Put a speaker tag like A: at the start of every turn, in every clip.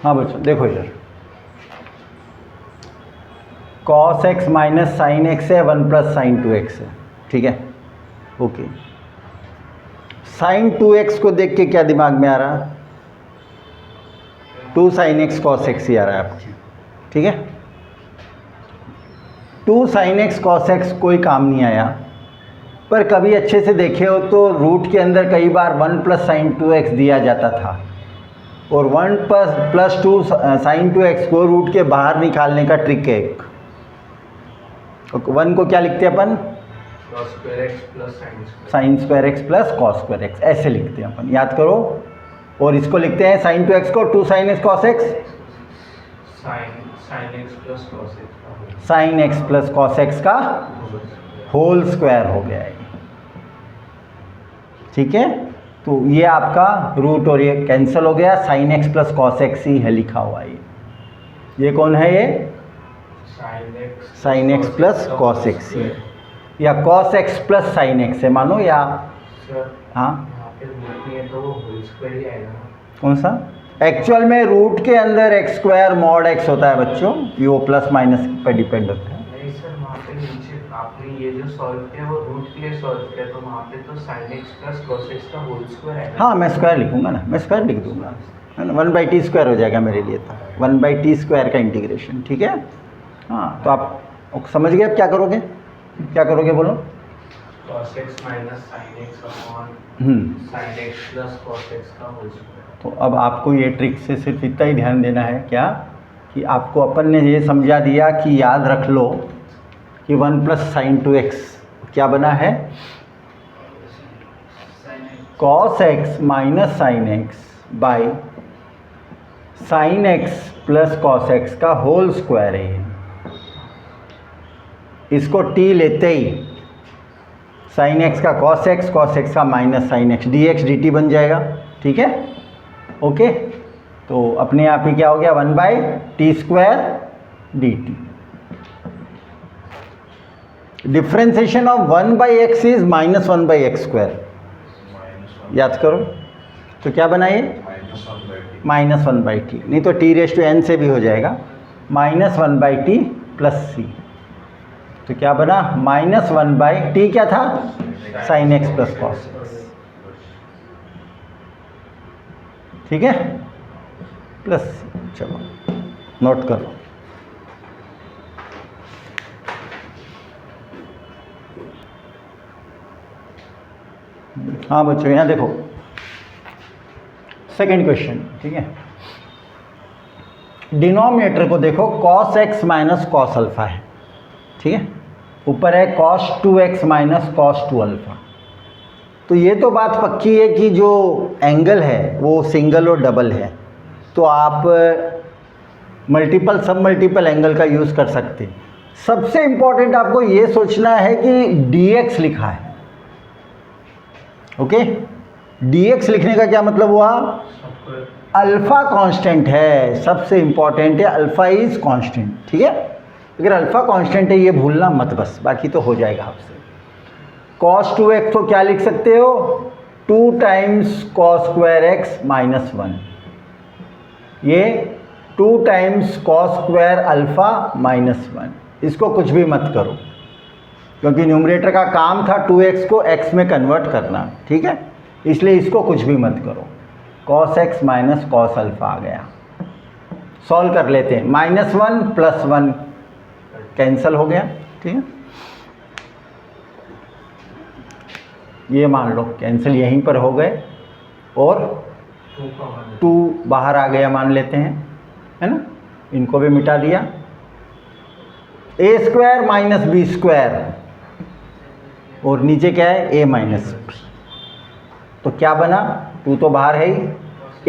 A: हाँ बच्चों देखो इधर, cos x minus sign x है, 1 प्लस साइन 2x है, ठीक है। ओके, साइन 2x को देख के क्या दिमाग में आ रहा है? 2 sin x cos x ही आ रहा है आपके, ठीक है। 2 sin x cos x कोई काम नहीं आया, पर कभी अच्छे से देखे हो तो रूट के अंदर कई बार 1 प्लस साइन 2x दिया जाता था, और 1 प्लस 2 साइन 2x को रूट के बाहर निकालने का ट्रिक है एक। 1 को क्या लिखते हैं अपन? Sine square x plus cos square x, ऐसे लिखते हैं अपन, याद करो। और इसको लिखते हैं साइन 2x को 2 sin x cos x, sign x plus cos x का होल स्क्वायर हो गया है, ठीक है। तो ये आपका रूट और ये कैंसिल हो गया, sine x plus cos x ही है लिखा हुआ है। ये कौन है? ये sine x plus cos x है, या cos x plus sine x है मानो, या हाँ कौन सा? एक्चुअल में रूट के अंदर एक्स स्क्वायर मॉड एक्स होता है बच्चों, ये वो प्लस माइनस पर डिपेंड होता है।
B: नहीं सर, वहाँ पे नीचे आपने ये जो सॉल्व किया वो रूट के लिए सॉल्व किया, तो वहाँ पे तो sign x plus cos x का होल स्क्वायर है।
A: हाँ मैं स्क्वायर लिखूंगा ना, मैं स्क्वायर लिख दूंगा, है ना। 1/t स्क्वायर हो जाएगा मेरे लिए, तो 1/t स्क्वायर का इंटीग्रेशन, ठीक है। हाँ तो आप समझ गए अब क्या करोगे? क्या करोगे बोलो?
B: cos x minus sine x upon sine x plus cos x का होल स्क्वायर।
A: तो अब आपको ये ट्रिक से सिर्फ इतना ही ध्यान देना है क्या, कि आपको अपन ने ये समझा दिया कि याद रख लो कि 1 प्लस साइन 2x क्या बना है? cos x minus sine x by sine x plus cos x का होल स्क्वायर है। इसको t लेते ही साइन एक्स का कॉस एक्स का minus sine x, dx dt बन जाएगा, ठीक है। ओके, तो अपने आप ही क्या हो गया? 1/t square dt। Differentiation of 1/x is minus 1/x square, याद करो। तो क्या बना ये? माइनस 1/t, नहीं तो t⁻n से भी हो जाएगा, माइनस 1/t प्लस c। तो क्या बना? माइनस 1/t क्या था? Sign x plus cos x, ठीक है, प्लस c। चलो नोट करो। हाँ बच्चों यहाँ देखो, सेकंड क्वेश्चन, ठीक है। डिनोमिनेटर को देखो, cos x minus cos alpha है, ठीक है। ऊपर है cos 2x minus cos 2 alpha. तो ये तो बात पक्की है कि जो एंगल है वो सिंगल और डबल है, तो आप मल्टीपल सब मल्टीपल एंगल का यूज़ कर सकते हैं। सबसे इम्पॉर्टेंट आपको ये सोचना है कि dx लिखा है, ओके। dx लिखने का क्या मतलब हुआ? अल्फ़ा कांस्टेंट है, सबसे इम्पॉर्टेंट है, अल्फ़ा इज़ कांस्टेंट, ठीक है। अगर अल्फ़ा कांस्टेंट है ये भूलना मत बस, बाकी तो हो जाएगा आपसे। cos 2x तो क्या लिख सकते हो? 2 times cos square x minus 1, ये 2 times cos square alpha minus 1। इसको कुछ भी मत करो, क्योंकि न्यूमरेटर का काम था 2x को x में कन्वर्ट करना, ठीक है, इसलिए इसको कुछ भी मत करो। cos x minus cos alpha आ गया। सॉल्व कर लेते हैं, -1 + 1 कैंसिल हो गया, ठीक है। ये मान लो कैंसिल यहीं पर हो गए, और 2 बाहर आ गया मान लेते हैं, है ना। इनको भी मिटा दिया। a² माइनस b², और नीचे क्या है? a minus b। तो क्या बना? 2 तो बाहर है ही,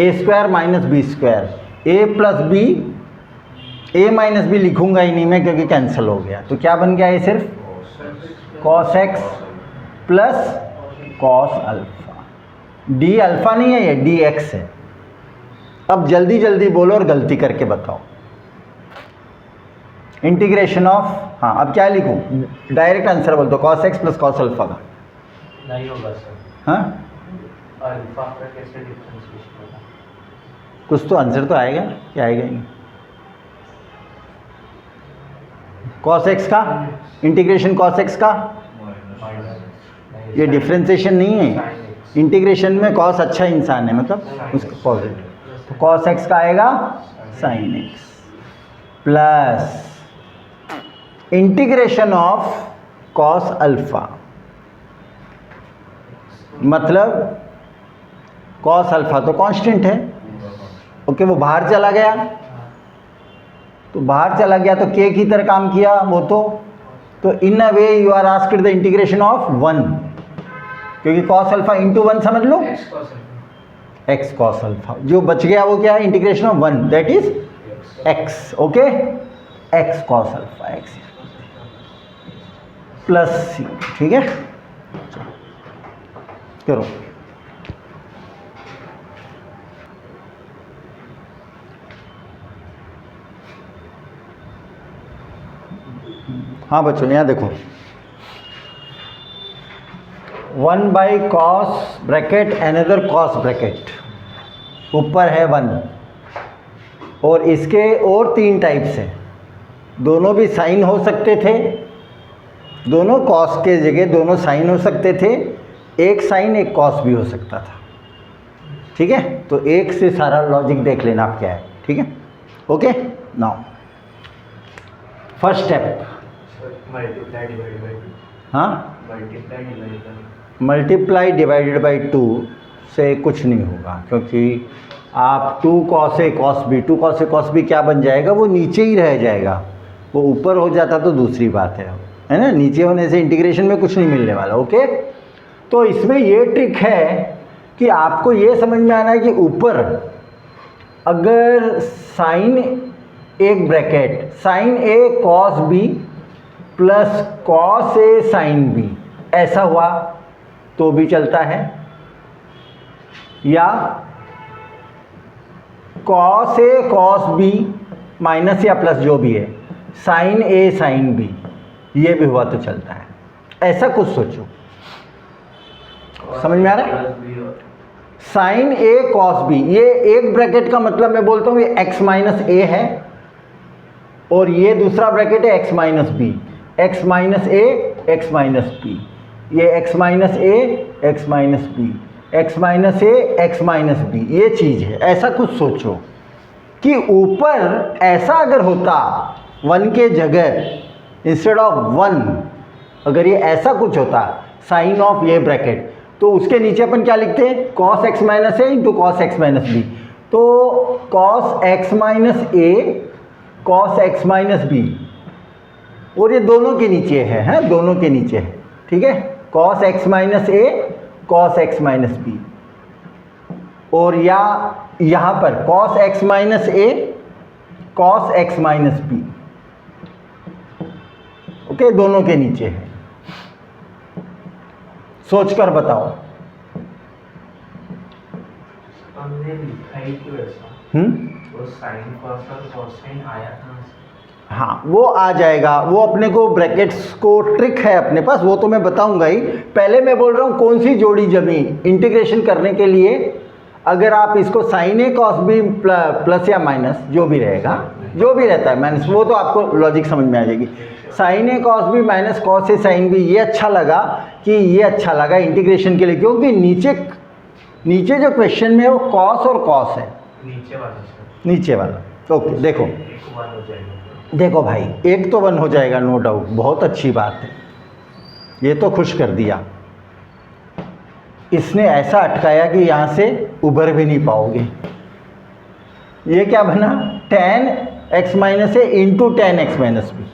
A: a² minus b², a plus b, a minus b लिखूंगा ही नहीं मैं क्योंकि कैंसिल हो गया। तो क्या बन गया? ये सिर्फ cos x plus cos alpha, d alpha नहीं है, ये dx है। अब जल्दी जल्दी बोलो और गलती करके बताओ। इंटीग्रेशन ऑफ, हाँ अब क्या लिखूं? डायरेक्ट आंसर बोल दो, cos x plus cos alpha का
B: नहीं होगा सर।
A: हाँ
B: अल्फा का कैसे डिफरेंशिएशन होगा?
A: कुछ तो आंसर तो आएगा, क्या आएगा नहीं। कॉस एक्स का इंटीग्रेशन, कॉस एक्स का ये डिफ्रेंसिएशन नहीं है, इंटीग्रेशन में कॉस अच्छा इंसान है, मतलब उसका पॉजिटिव, तो कॉस एक्स का आएगा sign x plus integration of cos alpha, मतलब कॉस अल्फा तो कांस्टेंट है, ओके, वो बाहर चला गया, तो बाहर चला गया तो के की तरह काम किया वो, तो in a way you are asked the integration of 1, क्योंकि कॉस अल्फा इंटू 1 समझ लो, एक्स कॉस अल्फा, जो बच गया वो क्या है, integration of 1, that is x, okay, x cos alpha x plus c, ठीक है, करो। हाँ बच्चों यहाँ देखो, 1 by cos bracket another cos bracket, ऊपर है 1, और इसके और 3 टाइप्स हैं, दोनों भी साइन हो सकते थे, दोनों कॉस के जगह दोनों साइन हो सकते थे, एक साइन एक कॉस भी हो सकता था, ठीक है, तो एक से सारा लॉजिक देख लेना आप क्या है, ठीक है, ओके। नाउ फर्स्ट स्टेप, हाँ, मल्टीप्लाई डिवाइडेड बाई 2 से कुछ नहीं होगा, क्योंकि आप 2 cos A cos B, 2 cos A cos B क्या बन जाएगा, वो नीचे ही रह जाएगा, वो ऊपर हो जाता तो दूसरी बात है ना, नीचे होने से इंटीग्रेशन में कुछ नहीं मिलने वाला, ओके। तो इसमें ये ट्रिक है कि आपको ये समझ में आना है कि ऊपर अगर साइन एक bracket sign A cos B plus cos A sine B ऐसा हुआ तो भी चलता है, या cos A cos B minus या प्लस जो भी है साइन ए साइन बी, ये भी हुआ तो चलता है, ऐसा कुछ सोचो, समझ में आ रहा है। साइन ए कॉस बी, ये एक ब्रैकेट का मतलब मैं बोलता हूँ ये x माइनस ए है, और ये दूसरा ब्रैकेट है x minus b, x minus a x minus b, ये x minus a x minus b, x minus a x minus b, ये चीज़ है, ऐसा कुछ सोचो कि ऊपर ऐसा अगर होता 1 के जगह इंस्टेड ऑफ 1, अगर ये ऐसा कुछ होता साइन ऑफ ये ब्रैकेट, तो उसके नीचे अपन क्या लिखते हैं, cos x minus a into cos x minus b, तो cos x minus a cos x minus B, और ये दोनों के नीचे है, दोनों के नीचे है, ठीक है, cos x minus a cos x minus B, और या यहाँ पर cos x minus a cos x minus b, okay, दोनों के नीचे है, सोच कर बताओ।
B: हमने लिखा ही क्यों ऐसा, वो साइन कॉस और कोसाइन आया था,
A: हाँ वो आ जाएगा, वो अपने को ब्रैकेट्स को ट्रिक है अपने पास, वो तो मैं बताऊंगा ही, पहले मैं बोल रहा हूँ कौन सी जोड़ी जमी इंटीग्रेशन करने के लिए, अगर आप इसको साइन ए कॉस बी प्लस या माइनस जो भी रहेगा, जो भी रहता है माइनस, वो तो आपको लॉजिक समझ में आ जाएगी, sign A cos B minus cos A sine B, ये अच्छा लगा कि ये अच्छा लगा इंटीग्रेशन के लिए, क्योंकि नीचे जो क्वेश्चन में है वो कॉस और कॉस है, नीचे वाला, ओके। देखो भाई एक तो 1 हो जाएगा, नो डाउट, बहुत अच्छी बात है, ये तो खुश कर दिया, इसने ऐसा अटकाया कि यहाँ से उभर भी नहीं पाओगे। ये क्या बना, tan x minus a into tan x minus b,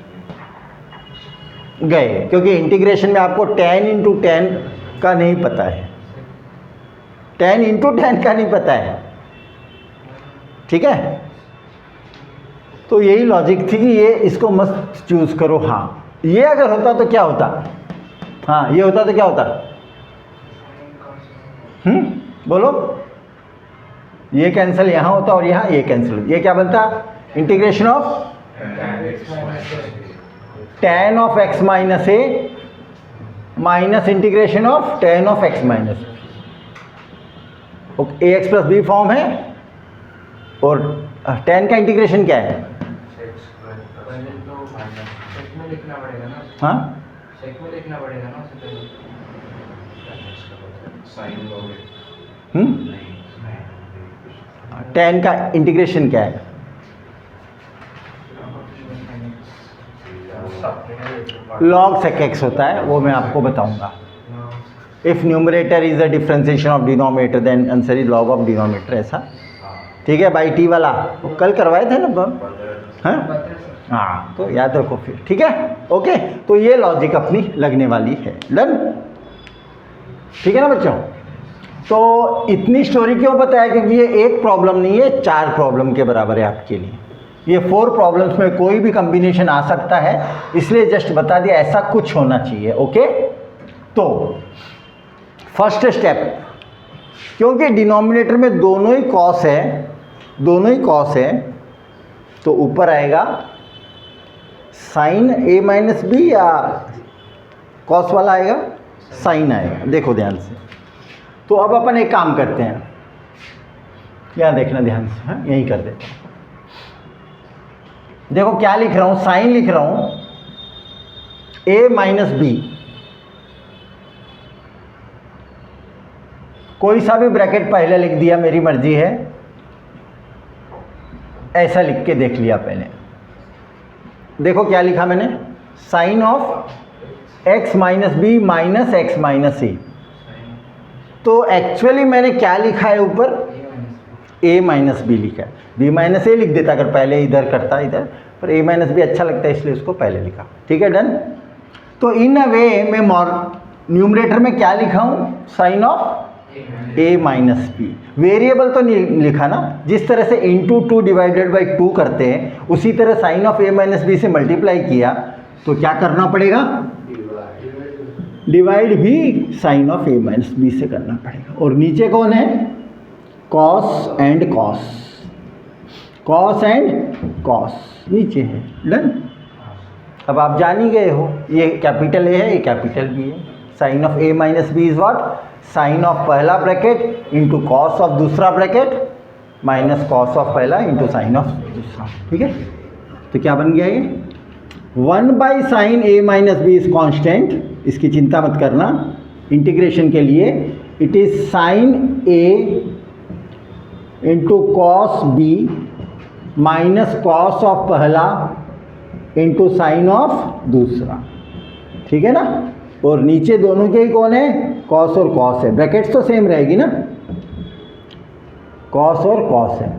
A: गए, क्योंकि इंटीग्रेशन में आपको tan इंटू टेन का नहीं पता है, tan इंटू टेन का नहीं पता है, ठीक है, तो यही लॉजिक थी कि ये इसको मस्त चूज करो। हाँ ये अगर होता तो क्या होता, हाँ ये होता तो क्या होता, बोलो, ये कैंसिल यहाँ होता और यहाँ ये कैंसिल होता, ये क्या बनता, integration of tan of x minus A minus integration of tan of x minus, okay, A X plus B form है, और tan का इंटीग्रेशन क्या है?
B: पहले तो सेक में लिखना पड़ेगा ना,
A: हाँ
B: सेक में लिखना पड़ेगा ना उससे पहले। साइन लोगे
A: tan का इंटीग्रेशन क्या है? log sec x होता है, वो मैं आपको बताऊंगा। If numerator is the differentiation of denominator then answer is log of denominator, ऐसा ठीक है बाई टी वाला, वो कल करवाए थे ना हाँ हाँ, तो याद रखो फिर, ठीक है ओके। तो ये लॉजिक अपनी लगने वाली है, डन, ठीक है ना बच्चों। तो इतनी स्टोरी क्यों बताया? क्योंकि ये एक प्रॉब्लम नहीं है, 4 प्रॉब्लम के बराबर है आपके लिए। ये 4 प्रॉब्लम्स में कोई भी कॉम्बिनेशन आ सकता है, इसलिए जस्ट बता दिया ऐसा कुछ होना चाहिए, ओके। तो फर्स्ट स्टेप, क्योंकि डिनोमिनेटर में दोनों ही कॉस है, तो ऊपर आएगा साइन a माइनस बी या कॉस वाला आएगा, साइन आएगा, देखो ध्यान से। तो अब अपन एक काम करते हैं, यहाँ देखना ध्यान से, हाँ यही कर देते हैं। देखो क्या लिख रहा हूँ, साइन लिख रहा हूँ a माइनस बी, कोई सा भी ब्रैकेट पहले लिख दिया, मेरी मर्जी है, ऐसा लिख के देख लिया पहले। देखो क्या लिखा मैंने, sine of x minus B minus x minus a. तो एक्चुअली मैंने क्या लिखा है ऊपर, a माइनस बी लिखा है, b माइनस ए लिख देता अगर पहले इधर करता इधर, पर a माइनस बी अच्छा लगता है इसलिए उसको पहले लिखा, ठीक है डन। तो इन अ वे मैं न्यूमरेटर में क्या लिखा हूँ, sine of a minus B. Variable तो नहीं लिखा ना, जिस तरह से इंटू 2 डिवाइडेड बाई 2 करते हैं उसी तरह sine of a minus B से मल्टीप्लाई किया, तो क्या करना पड़ेगा, डिवाइड भी sine of a minus B से करना पड़ेगा। और नीचे कौन है, कॉस एंड कॉस नीचे है, डन। अब आप जान ही गए हो, ये कैपिटल ए है, ये कैपिटल बी है। Sine of a minus B is what, sine of पहला ब्रैकेट इंटू कॉस ऑफ दूसरा ब्रैकेट माइनस कॉस ऑफ पहला इंटू साइन ऑफ दूसरा, ठीक है। तो क्या बन गया ये, 1 by sine a minus B is constant, इसकी चिंता मत करना। इंटीग्रेशन के लिए it is sine a into cos B minus cos of पहला इंटू साइन ऑफ दूसरा, ठीक है ना। और नीचे दोनों के ही कौन है, कॉस और कॉस है, ब्रैकेट्स तो सेम रहेगी ना, कॉस और कॉस है।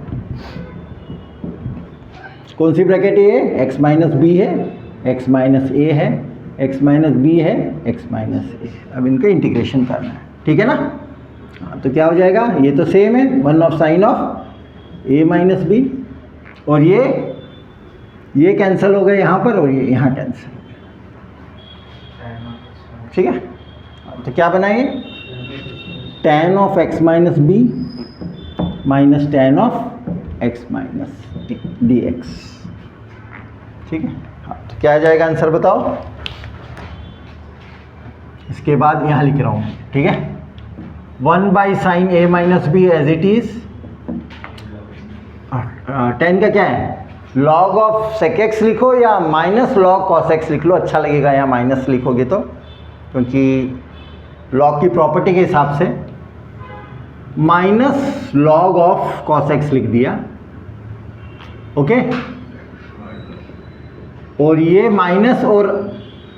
A: कौन सी ब्रैकेट ये, x माइनस बी है, x माइनस ए है, x माइनस बी है, x माइनस ए। अब इनका इंटीग्रेशन करना है, ठीक है ना। हाँ तो क्या हो जाएगा, ये तो सेम है, 1 of sine of a minus B, और ये कैंसिल हो गए यहाँ पर, और ये यहाँ कैंसिल, ठीक है। तो क्या बनाएंगे, tan of x minus B minus tan of x minus D X, ठीक है। हाँ तो क्या आ जाएगा आंसर बताओ। इसके बाद यहाँ लिख रहा हूँ, ठीक है, 1 by sine a minus B as it is, tan का क्या है, log ऑफ sec x लिखो या माइनस log cos x लिख लो, अच्छा लगेगा, या माइनस लिखोगे तो, क्योंकि log की प्रॉपर्टी के हिसाब से minus log of cos x लिख दिया, ओके। और ये माइनस और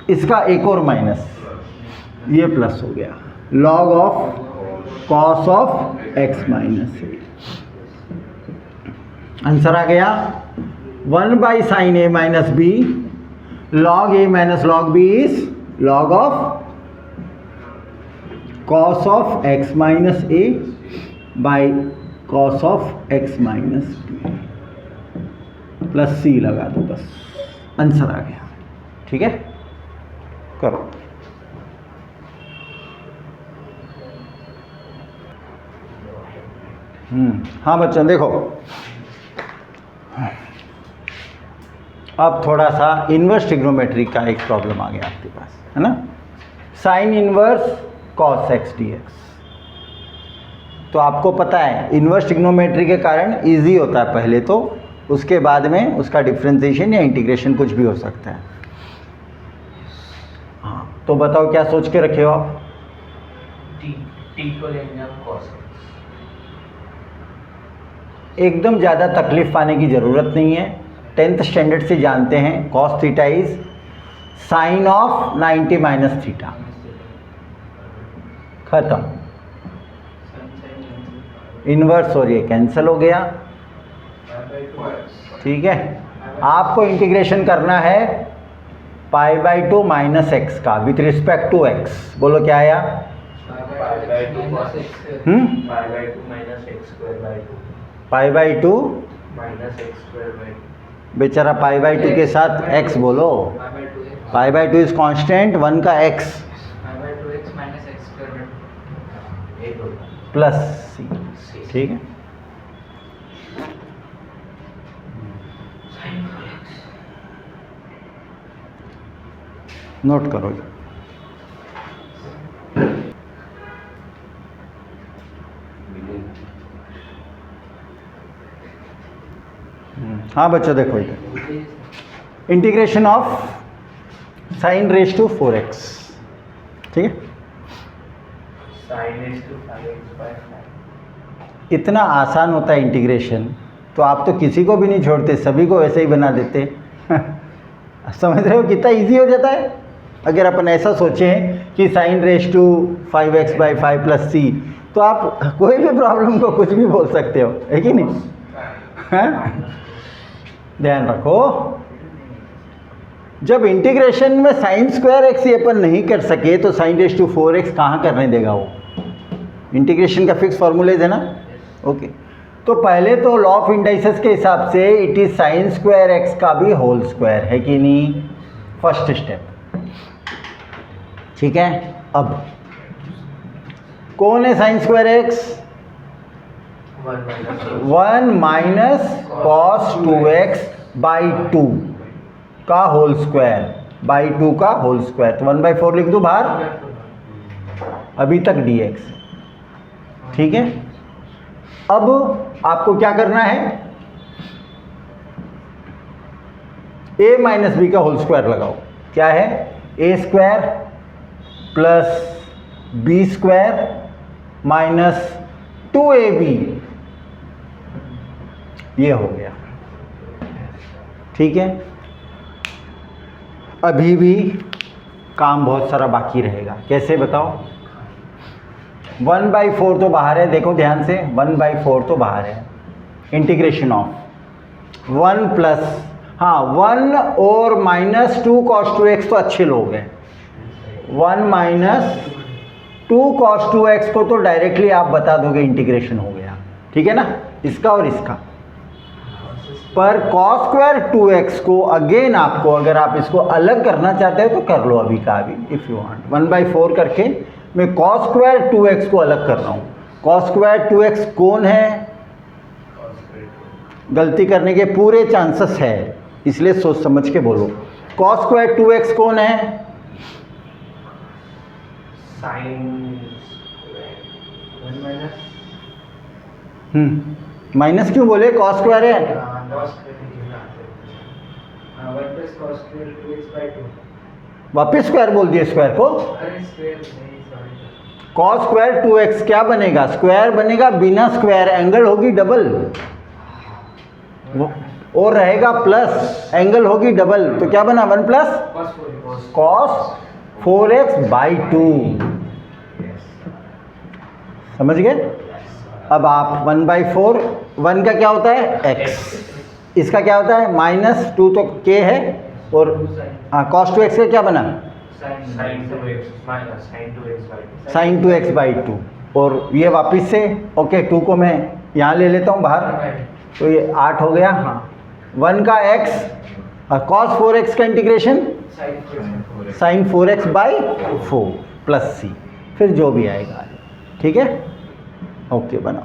A: इसका एक और माइनस, ये प्लस हो गया, log of cos of x minus a. Answer आ गया 1 by sine a minus b log a minus log b is log of cos of x minus a by cos of x minus b, plus c लगा दो, बस answer आ गया, ठीक है। करो, हाँ बच्चों देखो, अब थोड़ा सा इन्वर्स ट्रिग्नोमेट्री का एक प्रॉब्लम आ गया आपके पास, है ना। Sign inverse cos x D x, तो आपको पता है इन्वर्स ट्रिग्नोमेट्री के कारण इजी होता है पहले, तो उसके बाद में उसका डिफ्रेंशिएशन या इंटीग्रेशन कुछ भी हो सकता है। हाँ, तो बताओ क्या सोच के रखे हो आप?
B: टी को लेंगे हम cos x।
A: एकदम ज़्यादा तकलीफ पाने की ज़रूरत नहीं है। 10th स्टैंडर्ड से जानते हैं cos theta is sine of 90 minus theta. खत्म, इन्वर्स और ये कैंसिल हो गया। ठीक है, आपको इंटीग्रेशन करना है पाई बाई 2 माइनस एक्स का विथ रिस्पेक्ट टू एक्स। बोलो क्या आया? पाई बाई 2 बेचारा पाई बाई 2 के साथ x बोलो। पाई बाई 2 इज कांस्टेंट, 1 का x प्लस सी। ठीक है, नोट करो। हाँ बच्चों देखो इधर integration of sine raise to 4x। ठीक है, इतना आसान होता है इंटीग्रेशन, तो आप तो किसी को भी नहीं छोड़ते, सभी को वैसे ही बना देते। समझ रहे हो कितना इजी हो जाता है? अगर अपन ऐसा सोचें कि sine raise to 5x by 5 plus c, तो आप कोई भी प्रॉब्लम को कुछ भी बोल सकते हो, है कि नहीं? हाँ? ध्यान रखो, जब इंटीग्रेशन में साइन स्क्वायर एक्स ये अपन नहीं कर सके तो साइन रेज टू 4x कहाँ करने देगा वो? इंटीग्रेशन का फिक्स फॉर्मूलेज है ना। ओके, तो पहले तो लॉ ऑफ इंडाइसेस के हिसाब से it is sign square x का भी होल स्क्वायर, है कि नहीं? First step. ठीक है, अब कौन है sign square x? 1 minus cos 2x by 2 का होल स्क्वायर, बाई 2 का होल स्क्वायर, तो 1/4 लिख दूँ बाहर, अभी तक dx। ठीक है, अब आपको क्या करना है? a माइनस बी का होल स्क्वायर लगाओ। क्या है? a square plus B square minus 2ab, ये हो गया। ठीक है, अभी भी काम बहुत सारा बाकी रहेगा। कैसे बताओ? 1/4 तो बाहर है, देखो ध्यान से, 1/4 तो बाहर है। इंटीग्रेशन ऑफ 1 प्लस, हाँ 1 और माइनस 2 cos 2x तो अच्छे लोग हैं। 1 माइनस 2 cos 2x को तो डायरेक्टली आप बता दोगे इंटीग्रेशन हो गया। ठीक है ना, इसका और इसका। पर cos स्क्वायर 2x को अगेन आपको, अगर आप इसको अलग करना चाहते हो तो कर लो अभी का अभी, इफ़ यू वांट। 1/4 करके मैं cos स्क्वायर 2x को अलग कर रहा हूँ। cos स्क्वायर 2x कौन है? गलती करने के पूरे चांसेस है, इसलिए सोच समझ के बोलो। cos स्क्वायर 2x कौन है? माइनस क्यों बोले? cos स्क्वायर है। वापिस स्क्वायर बोल दिए स्क्वायर को। cos स्क्वायर 2x क्या बनेगा? स्क्वायर बनेगा बिना स्क्वायर, एंगल होगी डबल, और रहेगा प्लस, एंगल होगी डबल, तो क्या बना? 1 प्लस cos 4x बाई 2। समझ गए? अब आप 1/4, 1 का क्या होता है? x, इसका क्या होता है? -2 तो k है, और cos 2x का क्या बना? sin 2x बाई 2, और ये वापस से ओके 2 को मैं यहाँ ले लेता हूँ बाहर, तो ये 8 हो गया। हाँ, 1 का x और cos 4x का integration sin 4x by 4 plus c, फिर जो भी आएगा। ठीक है, ओके बनाओ।